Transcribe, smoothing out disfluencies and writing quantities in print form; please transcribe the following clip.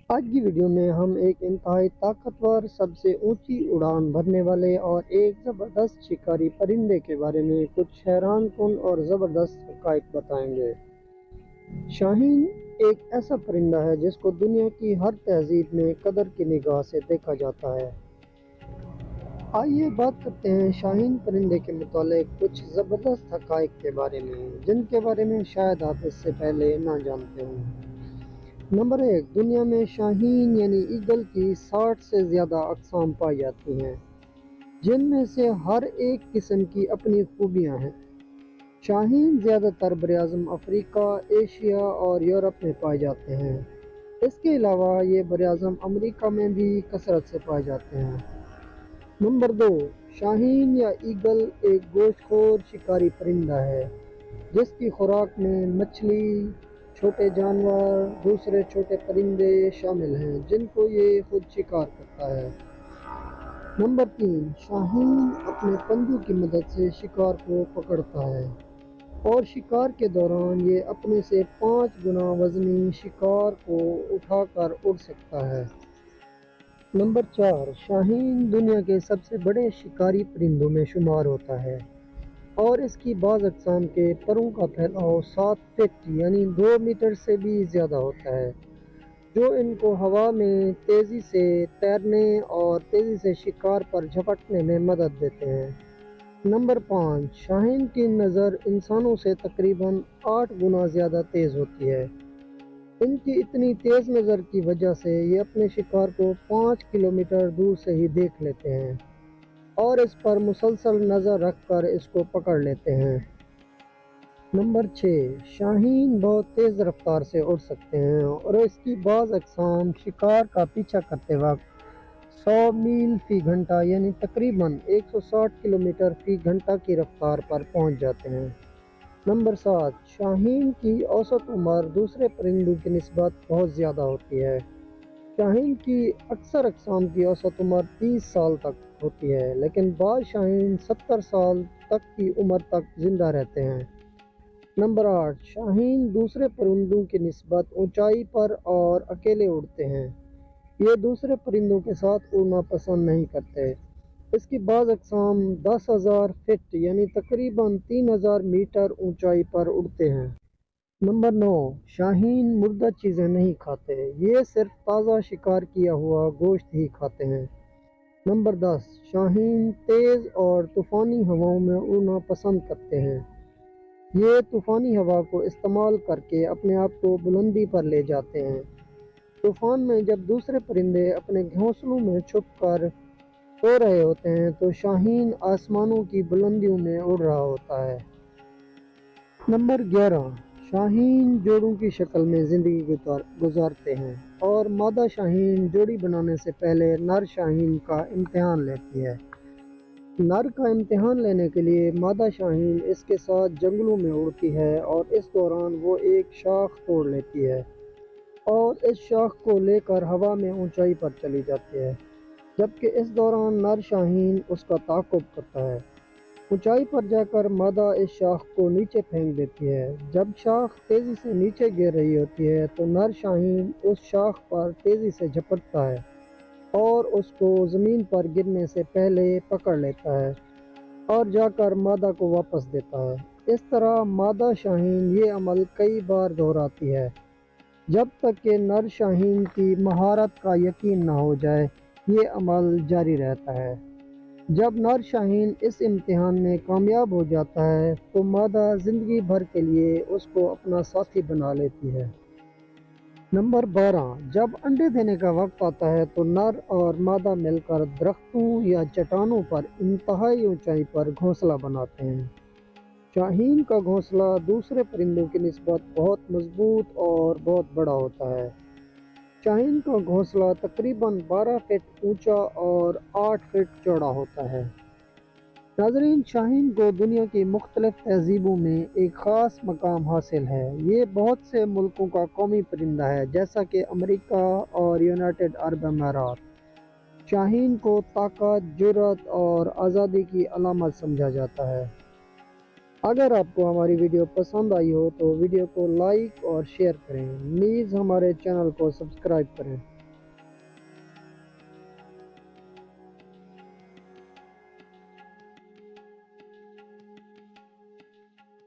آج کی ویڈیو میں ہم ایک انتہائی طاقتور، سب سے اونچی اڑان بھرنے والے اور ایک زبردست شکاری پرندے کے بارے میں کچھ حیران کن اور زبردست حقائق بتائیں گے۔ شاہین ایک ایسا پرندہ ہے جس کو دنیا کی ہر تہذیب میں قدر کی نگاہ سے دیکھا جاتا ہے۔ آئیے بات کرتے ہیں شاہین پرندے کے متعلق کچھ زبردست حقائق کے بارے میں، جن کے بارے میں شاید آپ اس سے پہلے نہ جانتے ہوں۔ نمبر 1، دنیا میں شاہین یعنی ایگل کی 60 سے زیادہ اقسام پائی جاتی ہیں، جن میں سے ہر ایک قسم کی اپنی خوبیاں ہیں۔ شاہین زیادہ تر براعظم افریقہ، ایشیا اور یورپ میں پائے جاتے ہیں۔ اس کے علاوہ یہ براعظم امریکہ میں بھی کثرت سے پائے جاتے ہیں۔ نمبر 2، شاہین یا ایگل ایک گوشت خور شکاری پرندہ ہے، جس کی خوراک میں مچھلی، چھوٹے جانور، دوسرے چھوٹے پرندے شامل ہیں جن کو یہ خود شکار کرتا ہے۔ نمبر 3، شاہین اپنے پنجوں کی مدد سے شکار کو پکڑتا ہے اور شکار کے دوران یہ اپنے سے 5 گنا وزنی شکار کو اٹھا کر اڑ سکتا ہے۔ نمبر 4، شاہین دنیا کے سب سے بڑے شکاری پرندوں میں شمار ہوتا ہے اور اس کی بعض اقسام کے پروں کا پھیلاؤ 7 فٹ یعنی 2 میٹر سے بھی زیادہ ہوتا ہے، جو ان کو ہوا میں تیزی سے تیرنے اور تیزی سے شکار پر جھپٹنے میں مدد دیتے ہیں۔ نمبر 5، شاہین کی نظر انسانوں سے تقریباً 8 گنا زیادہ تیز ہوتی ہے۔ ان کی اتنی تیز نظر کی وجہ سے یہ اپنے شکار کو 5 کلومیٹر دور سے ہی دیکھ لیتے ہیں اور اس پر مسلسل نظر رکھ کر اس کو پکڑ لیتے ہیں۔ نمبر 6، شاہین بہت تیز رفتار سے اڑ سکتے ہیں اور اس کی بعض اقسام شکار کا پیچھا کرتے وقت 100 میل فی گھنٹہ یعنی تقریباً 160 کلومیٹر فی گھنٹہ کی رفتار پر پہنچ جاتے ہیں۔ نمبر 7، شاہین کی اوسط عمر دوسرے پرندوں کی نسبت بہت زیادہ ہوتی ہے۔ شاہین کی اکثر اقسام کی اوسط عمر 30 سال تک ہوتی ہے، لیکن بعض شاہین 70 سال تک کی عمر تک زندہ رہتے ہیں۔ نمبر 8، شاہین دوسرے پرندوں کی نسبت اونچائی پر اور اکیلے اڑتے ہیں۔ یہ دوسرے پرندوں کے ساتھ اڑنا پسند نہیں کرتے۔ اس کی بعض اقسام 10,000 فٹ یعنی تقریباً 3,000 میٹر اونچائی پر اڑتے ہیں۔ نمبر 9، شاہین مردہ چیزیں نہیں کھاتے، یہ صرف تازہ شکار کیا ہوا گوشت ہی کھاتے ہیں۔ نمبر 10، شاہین تیز اور طوفانی ہواؤں میں اڑنا پسند کرتے ہیں۔ یہ طوفانی ہوا کو استعمال کر کے اپنے آپ کو بلندی پر لے جاتے ہیں۔ طوفان میں جب دوسرے پرندے اپنے گھونسلوں میں چھپ کر سو رہے ہوتے ہیں تو شاہین آسمانوں کی بلندیوں میں اڑ رہا ہوتا ہے۔ نمبر 11، شاہین جوڑوں کی شکل میں زندگی گزارتے ہیں اور مادہ شاہین جوڑی بنانے سے پہلے نر شاہین کا امتحان لیتی ہے۔ نر کا امتحان لینے کے لیے مادہ شاہین اس کے ساتھ جنگلوں میں اڑتی ہے اور اس دوران وہ ایک شاخ توڑ لیتی ہے اور اس شاخ کو لے کر ہوا میں اونچائی پر چلی جاتی ہے، جبکہ اس دوران نر شاہین اس کا تعاقب کرتا ہے۔ اونچائی پر جا کر مادہ اس شاخ کو نیچے پھینک دیتی ہے۔ جب شاخ تیزی سے نیچے گر رہی ہوتی ہے تو نر شاہین اس شاخ پر تیزی سے جھپٹتا ہے اور اس کو زمین پر گرنے سے پہلے پکڑ لیتا ہے اور جا کر مادہ کو واپس دیتا ہے۔ اس طرح مادہ شاہین یہ عمل کئی بار دہراتی ہے جب تک کہ نر شاہین کی مہارت کا یقین نہ ہو جائے۔ یہ عمل جاری رہتا ہے۔ جب نر شاہین اس امتحان میں کامیاب ہو جاتا ہے تو مادہ زندگی بھر کے لیے اس کو اپنا ساتھی بنا لیتی ہے۔ نمبر 12، جب انڈے دینے کا وقت آتا ہے تو نر اور مادہ مل کر درختوں یا چٹانوں پر انتہائی اونچائی پر گھونسلہ بناتے ہیں۔ شاہین کا گھونسلہ دوسرے پرندوں کی نسبت بہت مضبوط اور بہت بڑا ہوتا ہے۔ شاہین کا گھونسلہ تقریباً 12 فٹ اونچا اور 8 فٹ چوڑا ہوتا ہے۔ ناظرین، شاہین کو دنیا کی مختلف تہذیبوں میں ایک خاص مقام حاصل ہے۔ یہ بہت سے ملکوں کا قومی پرندہ ہے جیسا کہ امریکہ اور یونائیٹڈ عرب امارات۔ شاہین کو طاقت، جرأت اور آزادی کی علامت سمجھا جاتا ہے۔ اگر آپ کو ہماری ویڈیو پسند آئی ہو تو ویڈیو کو لائک اور شیئر کریں۔ نیز ہمارے چینل کو سبسکرائب کریں۔